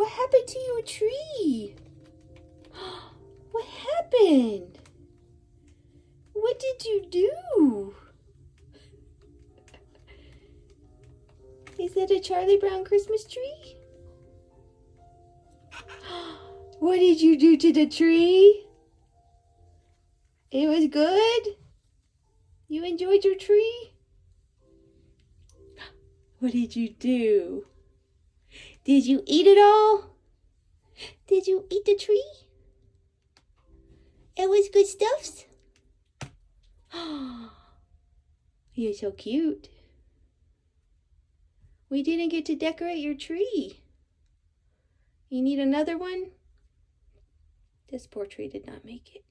What happened to your tree? What happened? What did you do? Is that a Charlie Brown Christmas tree? What did you do to the tree? It was good? You enjoyed your tree? What did you do? Did you eat it all? Did you eat the tree? It was good stuffs? You're so cute. We didn't get to decorate your tree. You need another one? This poor tree did not make it.